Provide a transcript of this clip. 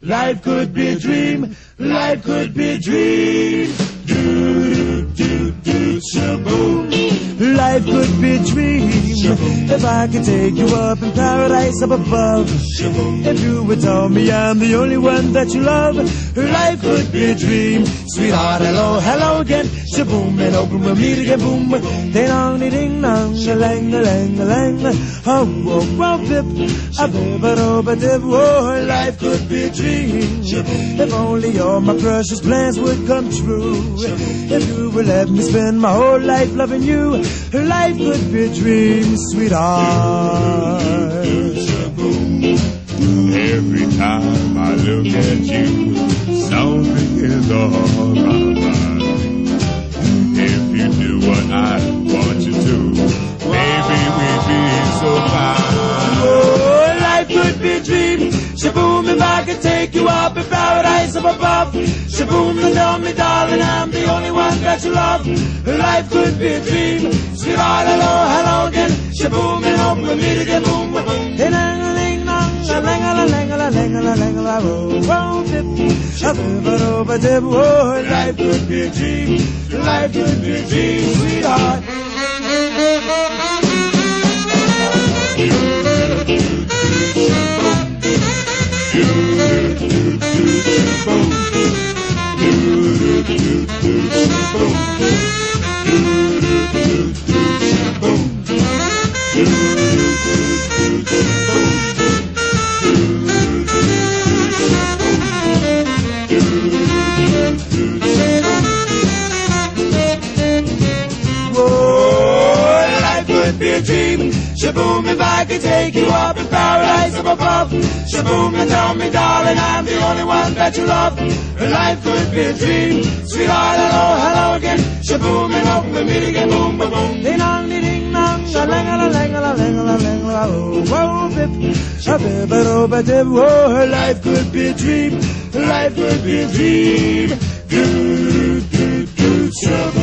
Life could be a dream. Life could be a dream. Do, do, do, shaboom. Life could be a dream. If I could take you up in paradise up above. If you would tell me I'm the only one that you love. Life could be a dream. Sweetheart, hello, hello again. Shaboom, and open with me to get boom. Ding dong, ding dong, a lang, a lang, a lang. Oh, oh, oh, bip, a bip, a do, a dip. Oh, life could be a dream. If only all my precious plans would come true. If you would let me spend my whole life loving you. Life could be a dream, sweetheart. Every time I look at you, something is on my mind. If you do what I want you to, maybe we'd be so fine. Oh, life could be a dream. Shaboom, if I could take you up in paradise up above. Shaboom, and tell me, darling, I'm the only one that you love. Life could be a dream. Sweetheart, hello, hello again. Shaboom, and open with me to get boom, boom, boom. Oh, life could be a dream. Life could be a dream, sweetheart. Shaboom, if I could take you up in paradise up above. Shaboom, and tell me, darling, I'm the only one that you love. Life could be a dream. Sweetheart, hello, hello again. Shaboom, and open with me to get boom, boom, boom. Ding dong, ding dong, a lang, a lang, a lang, a lang, oh, oh, bip, a bip, a do, a dip. Oh, life could be a dream. Life could be a dream. Do, do, do, shaboom.